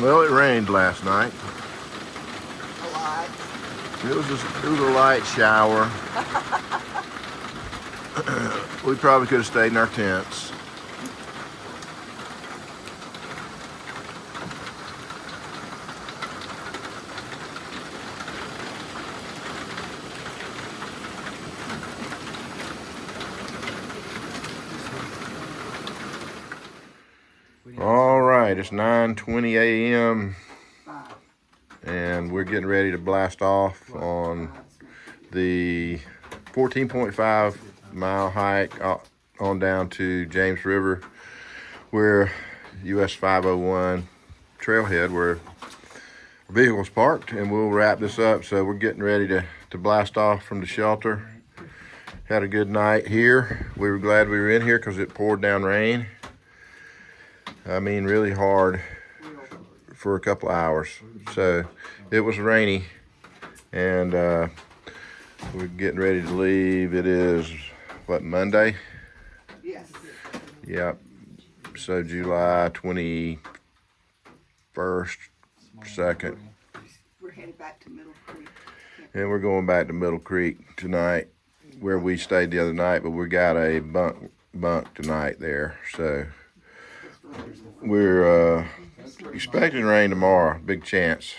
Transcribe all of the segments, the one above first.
Well, it rained last night. A lot. It was a light shower. We probably could have stayed in our tents. All right, it's 9:20 a.m. and we're getting ready to blast off on the 14.5 mile hike on down to James River, where US 501 trailhead where our vehicle's parked, and we'll wrap this up. So we're getting ready to blast off from the shelter. Had a good night here. We were glad we were in here because it poured down rain. I mean, really hard for a couple of hours. So it was rainy, and we're getting ready to leave. It is, what, Monday? Yes. Yep. So July 21st, 2nd. We're headed back to Middle Creek. And we're going back to Middle Creek tonight, where we stayed the other night, but we got a bunk tonight there. So we're expecting rain tomorrow, big chance.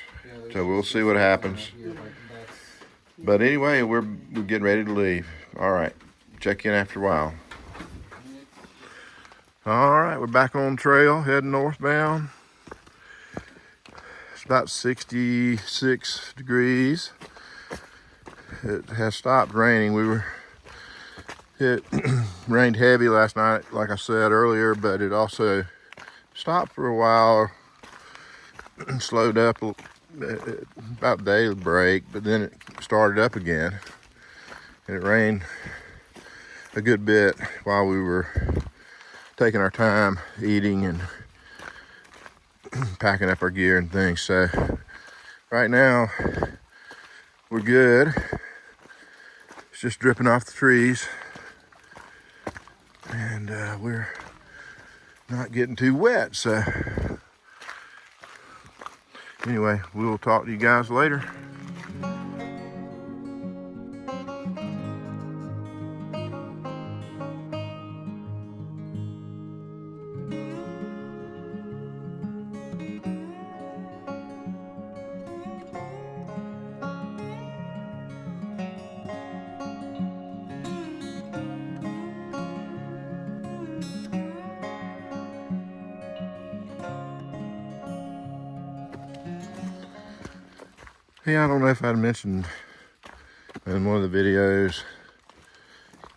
So we'll see what happens. But anyway, we're getting ready to leave. All right, check in after a while. All right, we're back on trail, heading northbound. It's about 66 degrees. It has stopped raining. It rained heavy last night, like I said earlier, but it also stopped for a while, slowed up about daily break, but then it started up again, and it rained a good bit while we were taking our time eating and packing up our gear and things. So right now we're good. It's just dripping off the trees, and we're not getting too wet. So anyway, we'll talk to you guys later. Hey, I don't know if I'd mentioned in one of the videos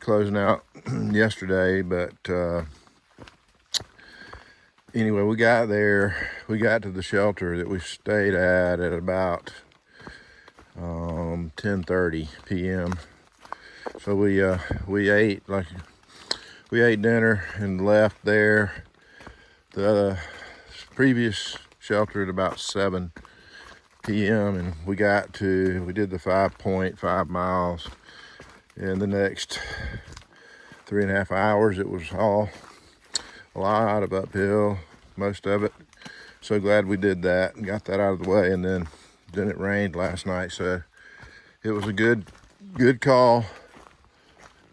closing out yesterday, but anyway, we got to the shelter that we stayed at about 10:30 p.m. So we ate dinner and left there. The previous shelter at about 7 p.m. and we did the 5.5 miles. In the next 3.5 hours, it was all a lot of uphill, most of it. So glad we did that and got that out of the way. And then it rained last night, so it was a good call.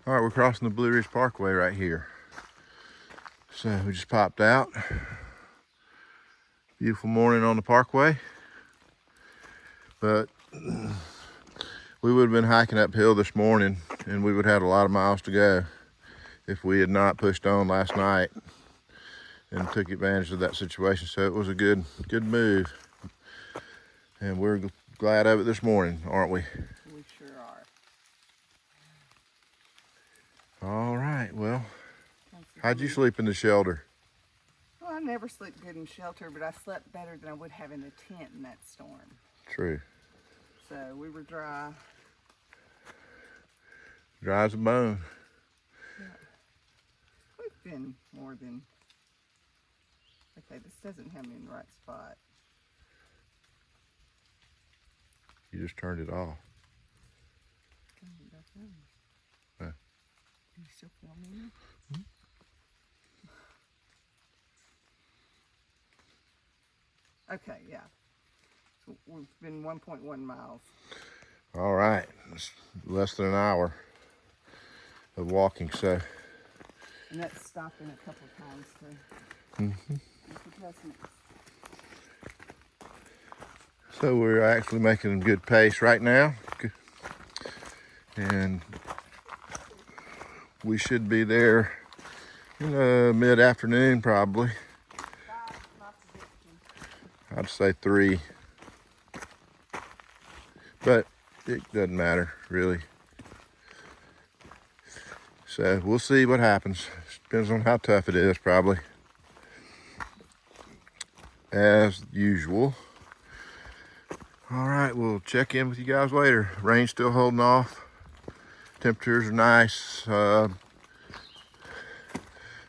All right, we're crossing the Blue Ridge Parkway right here. So we just popped out. Beautiful morning on the parkway. But we would have been hiking uphill this morning, and we would have had a lot of miles to go if we had not pushed on last night and took advantage of that situation. So it was a good move, and we're glad of it this morning, aren't we? We sure are. All right, well, how'd you sleep in the shelter? Well, I never sleep good in shelter, but I slept better than I would have in a tent in that storm. True. So we were dry. Dry as a bone. Yeah. We've been more than... Okay, this doesn't have me in the right spot. You just turned it off. Turn it back on. Huh. Are you still filming? Okay, yeah. So we've been 1.1 miles. All right, it's less than an hour of walking, so. And that's stopping a couple of times to make adjustments. So we're actually making good pace right now. And we should be there in mid-afternoon probably. I'd say 3. But it doesn't matter really. So we'll see what happens. Depends on how tough it is probably. As usual. All right, we'll check in with you guys later. Rain's still holding off. Temperatures are nice. Not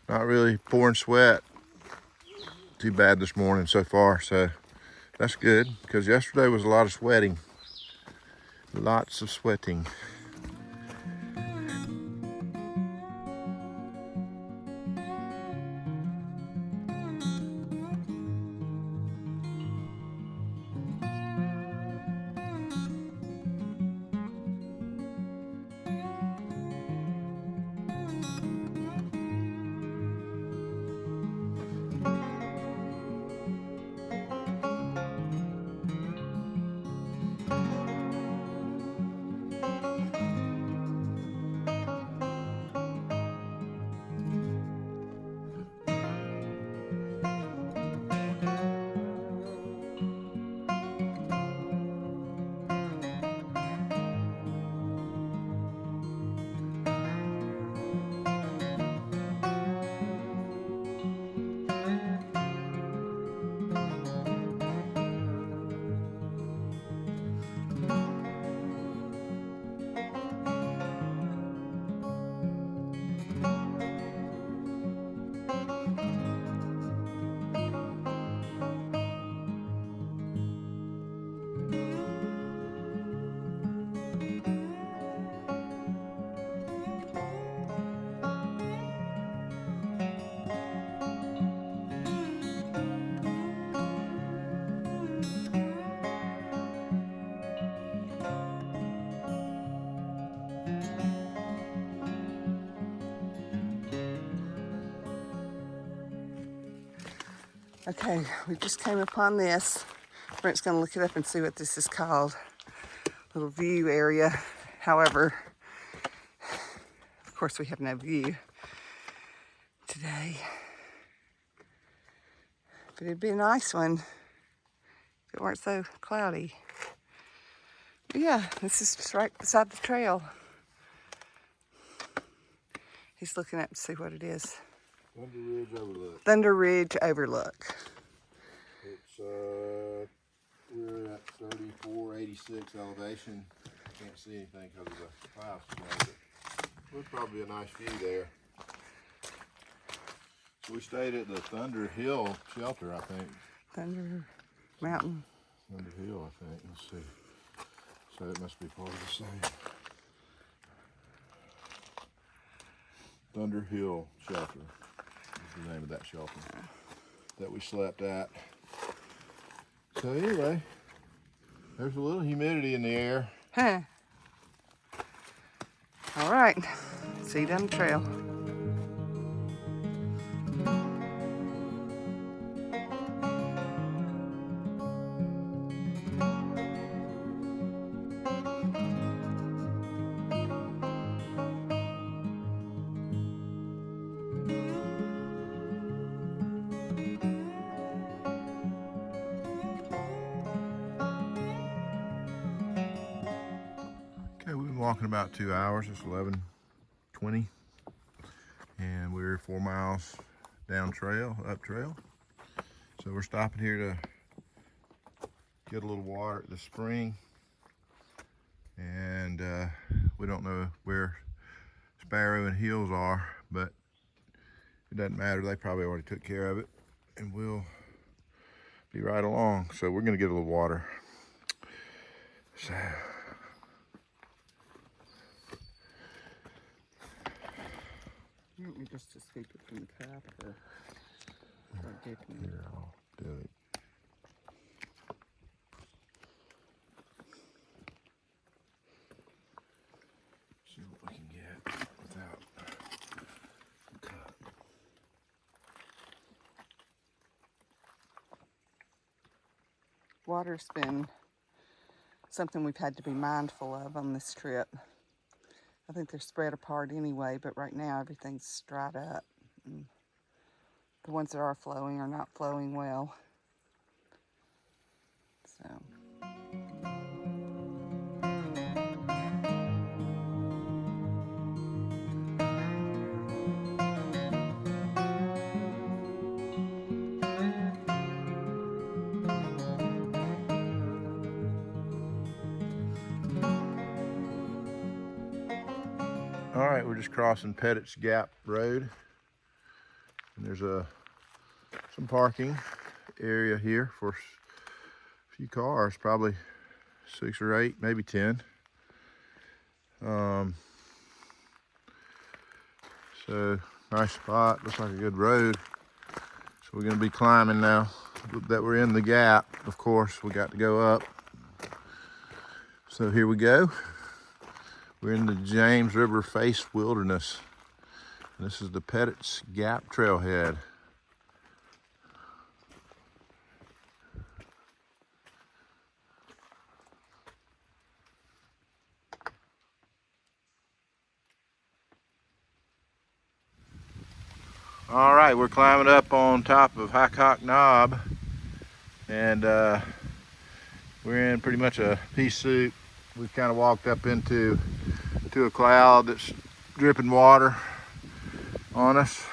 really pouring sweat too bad this morning so far, so that's good because yesterday was a lot of sweating. Lots of sweating. Okay, we just came upon this. Brent's gonna look it up and see what this is called. Little view area. However, of course we have no view today. But it'd be a nice one if it weren't so cloudy. But yeah, this is just right beside the trail. He's looking up to see what it is. Thunder Ridge Overlook. Thunder Ridge Overlook. It's we're at 3486 elevation. Can't see anything because of the clouds today, but there's probably a nice view there. So we stayed at the Thunder Hill shelter, I think. Thunder Mountain. Thunder Hill, I think. Let's see. So it must be part of the same. Thunder Hill Shelter is the name of that shelter that we slept at. So anyway, there's a little humidity in the air. Huh. All right. See you down the trail. Okay, we've been walking about 2 hours. It's 11:20, and we're 4 miles down trail, up trail. So we're stopping here to get a little water at the spring, and we don't know where Sparrow and Hills are, but it doesn't matter. They probably already took care of it, and we'll be right along. So we're gonna get a little water. So. You want me just to scoop it from the cup or dipping it? Here, I'll do it. water's been something we've had to be mindful of on this trip. I think they're spread apart anyway, but right now everything's dried up. And the ones that are flowing are not flowing well. So. All right, we're just crossing Pettit's Gap Road. And there's some parking area here for a few cars, probably 6 or 8, maybe 10. So nice spot, looks like a good road. So we're gonna be climbing now that we're in the gap. Of course, we got to go up. So here we go. We're in the James River Face Wilderness. And this is the Pettit's Gap Trailhead. All right, we're climbing up on top of Hycock Knob, and we're in pretty much a pea soup. We've kind of walked up into a cloud that's dripping water on us.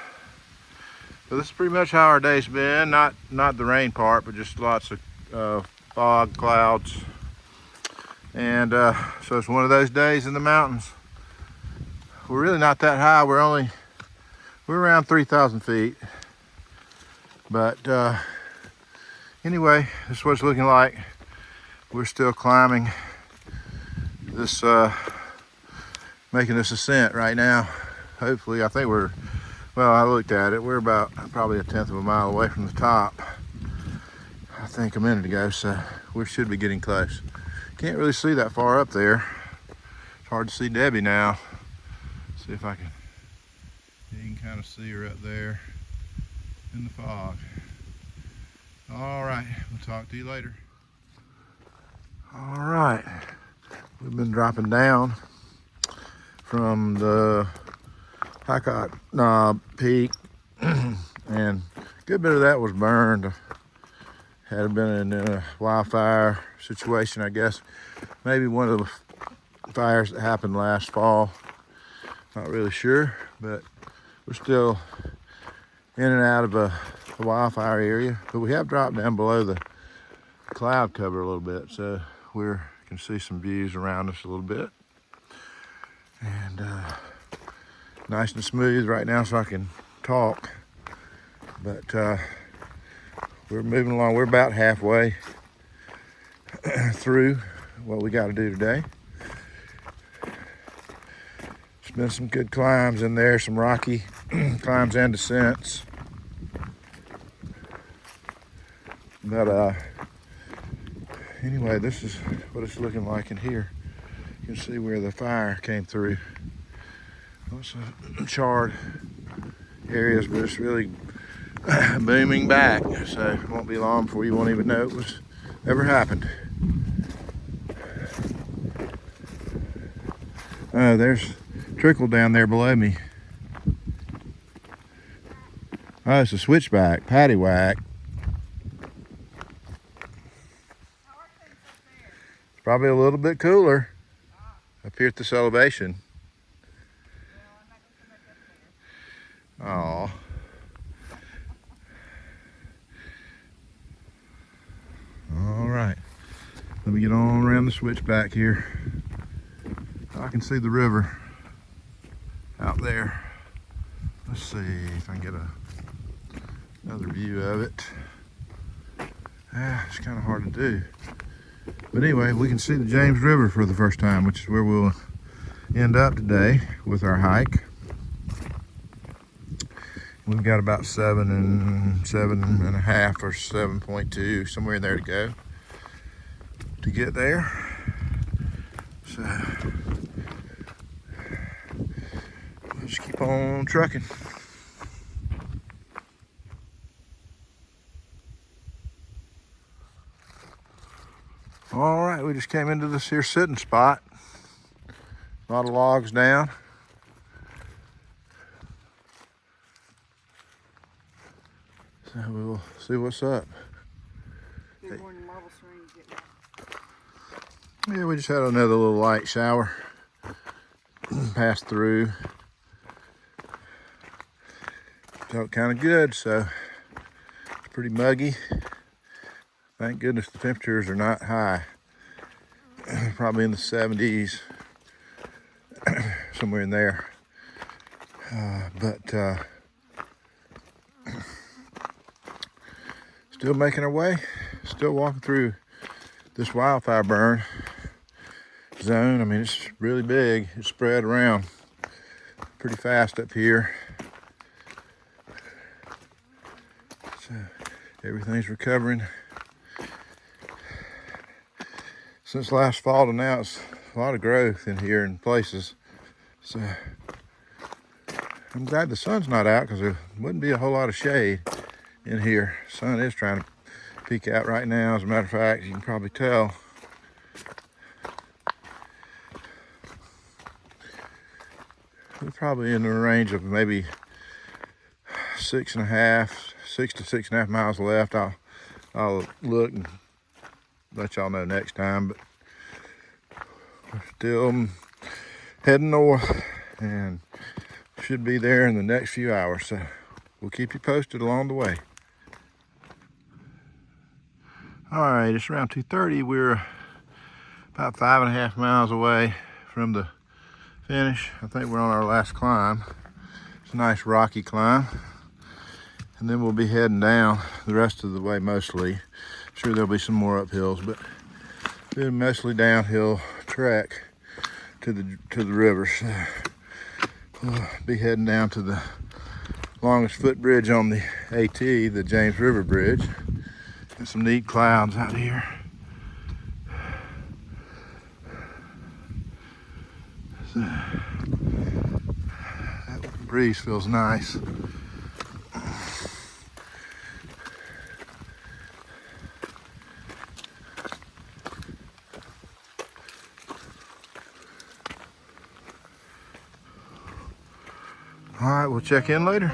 So this is pretty much how our day's been. Not the rain part, but just lots of fog, clouds, and so it's one of those days in the mountains. We're really not that high. We're around 3,000 feet. But anyway, this is what it's looking like. We're still climbing this, making this ascent right now. Hopefully, I think I looked at it. We're about probably 1/10 of a mile away from the top, I think, a minute ago, so we should be getting close. Can't really see that far up there. It's hard to see Debbie now. See if I can. You can kind of see her up there in the fog. All right, we'll talk to you later. All right, we've been dropping down from the Hycock Knob Peak, and a good bit of that was burned. Had it been in a wildfire situation, I guess. Maybe one of the fires that happened last fall. Not really sure, but we're still in and out of the wildfire area, but we have dropped down below the cloud cover a little bit, so we can see some views around us a little bit. And nice and smooth right now, so I can talk. But we're moving along. We're about halfway through what we got to do today. There's been some good climbs in there, some rocky climbs and descents. But anyway, this is what it's looking like in here. You can see where the fire came through. Lots of charred areas, but it's really booming back. So it won't be long before you won't even know it was ever happened. Oh, there's trickle down there below me. Oh, it's a switchback, paddywhack. It's probably a little bit cooler up here at this elevation. Oh. All right. Let me get on around the switchback here. I can see the river out there. Let's see if I can get another view of it. It's kind of hard to do. But anyway, we can see the James River for the first time, which is where we'll end up today with our hike. We've got about 7.5 or 7.2, somewhere in there to go to get there. So we'll just keep on trucking. right, we just came into this here sitting spot. A lot of logs down. So we'll see what's up. Good morning, Marble Spring. Yeah, we just had another little light shower. Passed through. Felt kind of good, so it's pretty muggy. Thank goodness the temperatures are not high. Probably in the 70s, somewhere in there. But still making our way, still walking through this wildfire burn zone. I mean, it's really big. It's spread around pretty fast up here. So everything's recovering. Since last fall to now, it's a lot of growth in here in places. So I'm glad the sun's not out because there wouldn't be a whole lot of shade in here. Sun is trying to peek out right now. As a matter of fact, you can probably tell. We're probably in the range of maybe 6 to 6.5 miles left. I'll look and let y'all know next time, but we're still heading north and should be there in the next few hours. So we'll keep you posted along the way. All right, it's around 2:30. We're about 5.5 miles away from the finish. I think we're on our last climb. It's a nice rocky climb. And then we'll be heading down the rest of the way mostly. Sure there'll be some more uphills, but it's mostly downhill trek to the river. So we'll be heading down to the longest footbridge on the AT, the James River Bridge. There's some neat clouds out here. So, that breeze feels nice. All right, we'll check in later.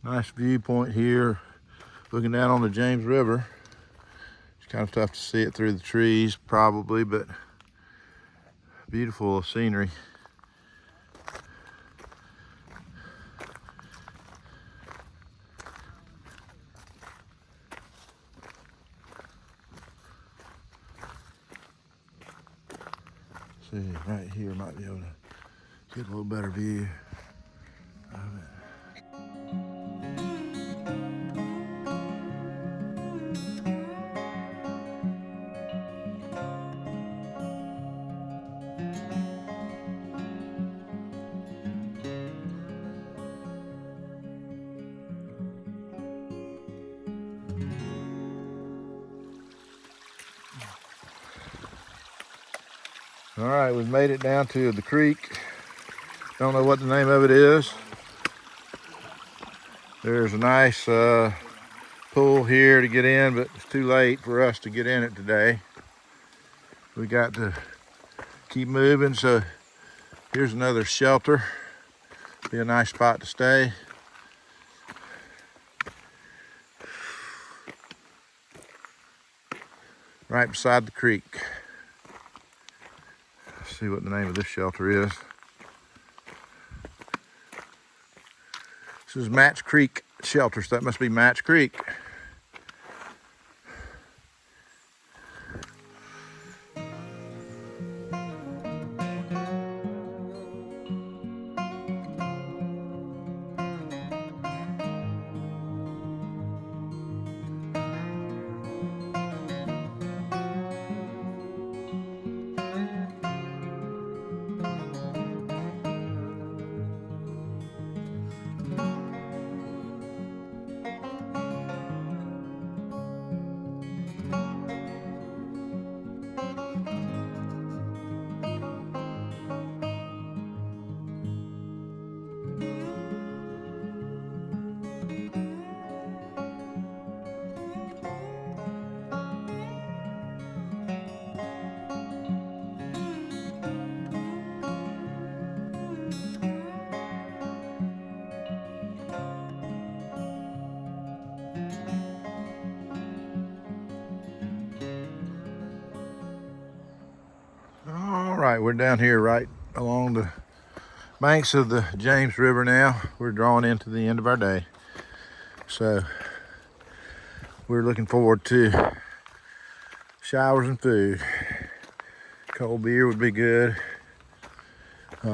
Nice viewpoint here, looking down on the James River. It's kind of tough to see it through the trees, probably, but beautiful scenery. See, right here might be able to get a little better view of it. All right, we've made it down to the creek. Don't know what the name of it is. There's a nice pool here to get in, but it's too late for us to get in it today. We got to keep moving, so here's another shelter. Be a nice spot to stay. Right beside the creek. Let's see what the name of this shelter is. This is Match Creek Shelter, so that must be Match Creek. right, we're down here right along the banks of the James River now. We're drawing into the end of our day. So we're looking forward to showers and food. Cold beer would be good. It's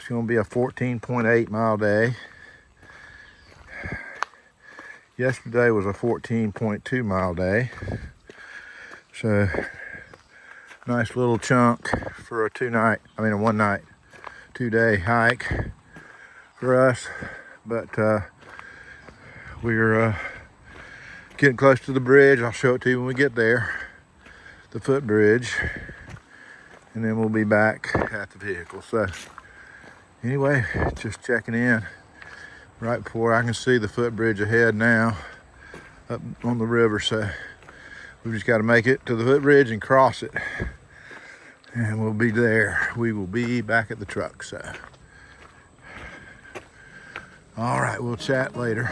gonna be a 14.8 mile day. Yesterday was a 14.2 mile day. So nice little chunk for a a 1 night, 2 day hike for us. But we're getting close to the bridge. I'll show it to you when we get there, the footbridge, and then we'll be back at the vehicle. So anyway, just checking in right before I can see the footbridge ahead now up on the river. So we just got to make it to the footbridge and cross it, and we'll be there. We will be back at the truck. So all right, we'll chat later.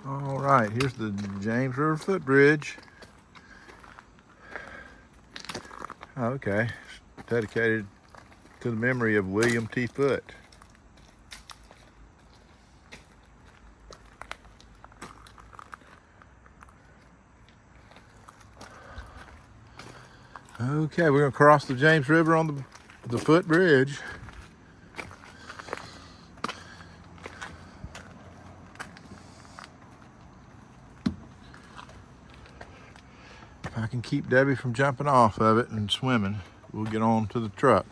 All right, here's the James River footbridge. Okay, it's dedicated to the memory of William T. Foote. Okay, we're gonna cross the James River on the footbridge. If I can keep Debbie from jumping off of it and swimming, we'll get on to the truck.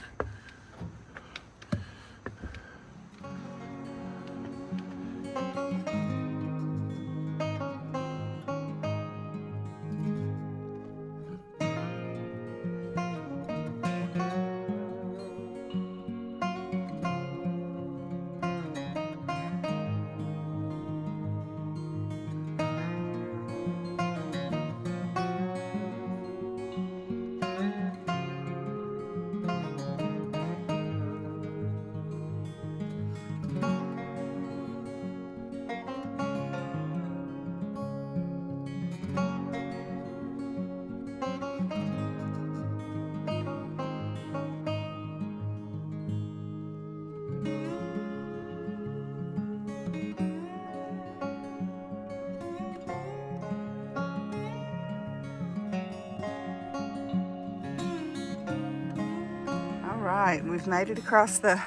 All right, we've made it across the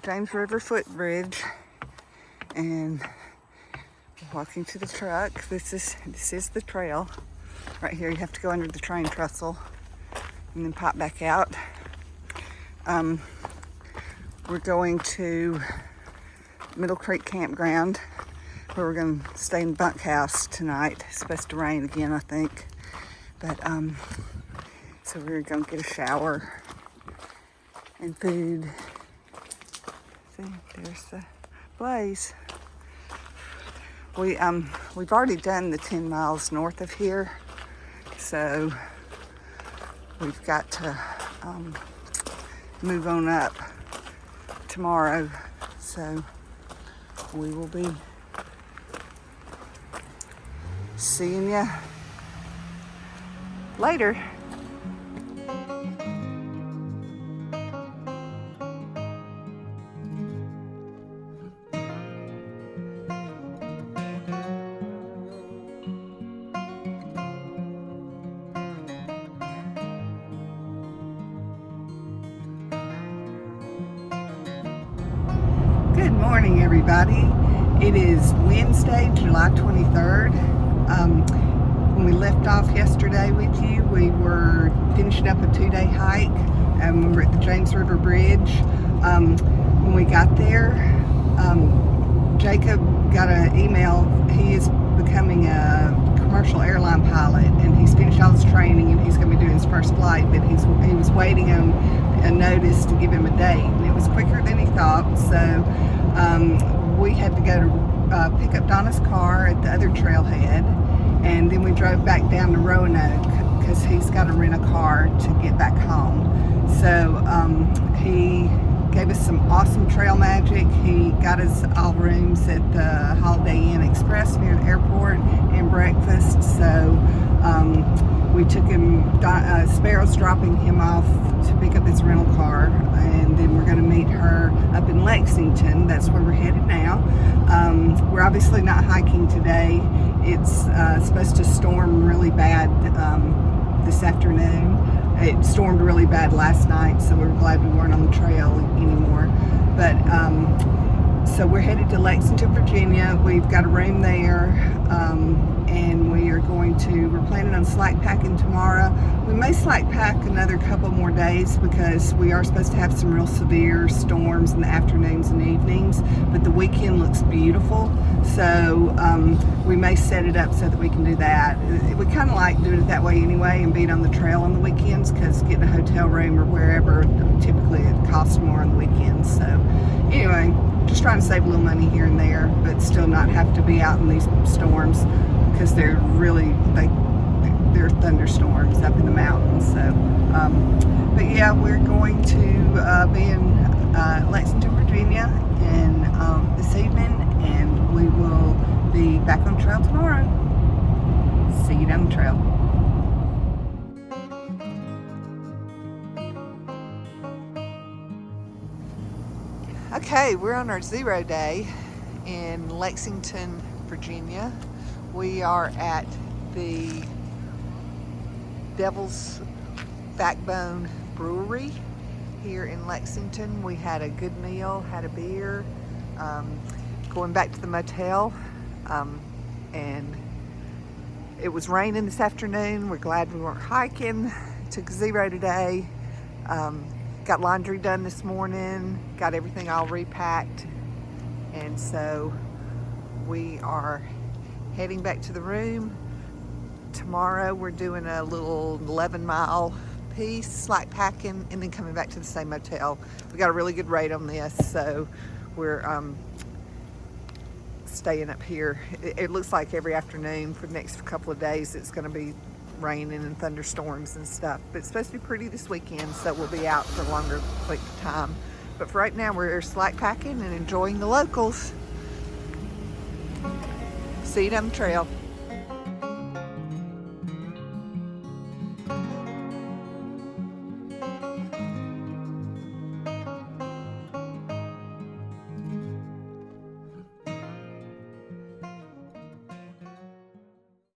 James River footbridge and walking to the truck. This is the trail. Right here, you have to go under the train trestle and then pop back out. We're going to Middle Creek Campground, where we're going to stay in the bunkhouse tonight. It's supposed to rain again, I think. But so we're going to get a shower and food. See, there's the blaze. We've already done the 10 miles north of here, so we've got to move on up tomorrow. So we will be seeing you later. Good morning, everybody. It is Wednesday, July 23rd. When we left off yesterday with you, we were finishing up a 2-day hike, and we were at the James River Bridge. When we got there, Jacob got an email. He is becoming a commercial airline pilot, and he's finished all his training, and he's going to be doing his first flight, but he was waiting on a notice to give him a date, and it was quicker than he thought. So we had to go to pick up Donna's car at the other trailhead, and then we drove back down to Roanoke because he's got to rent a car to get back home. So he gave us some awesome trail magic. He got us all rooms at the Holiday Inn Express near the airport and breakfast. So we took him, Sparrow's dropping him off to pick up his rental car, and then we're going to meet her up in Lexington. That's where we're headed now. We're obviously not hiking today. It's supposed to storm really bad this afternoon. It stormed really bad last night, so we were glad we weren't on the trail anymore. But so we're headed to Lexington, Virginia. We've got a room there, and we're planning on slack packing tomorrow. We may slack pack another couple more days because we are supposed to have some real severe storms in the afternoons and evenings, but the weekend looks beautiful. So we may set it up so that we can do that. We kind of like doing it that way anyway, and being on the trail on the weekends, because getting a hotel room or wherever, typically it costs more on the weekends. So anyway, just trying to save a little money here and there, but still not have to be out in these storms, because they're thunderstorms up in the mountains. So but yeah, we're going to be in Lexington, Virginia, and this evening, and we will be back on trail tomorrow. See you down the trail. Okay, we're on our 0 day in Lexington, Virginia. We are at the Devil's Backbone Brewery here in Lexington. We had a good meal, had a beer, going back to the motel, and it was raining this afternoon. We're glad we weren't hiking. Took 0 today. Got laundry done this morning, got everything all repacked, and so we are heading back to the room. Tomorrow we're doing a little 11-mile piece, slack packing, and then coming back to the same motel. We got a really good rate on this, so we're staying up here. It looks like every afternoon for the next couple of days it's going to be raining and thunderstorms and stuff, but it's supposed to be pretty this weekend, so we'll be out for a longer length of time. But for right now, we're slack packing and enjoying the locals. See you down the trail.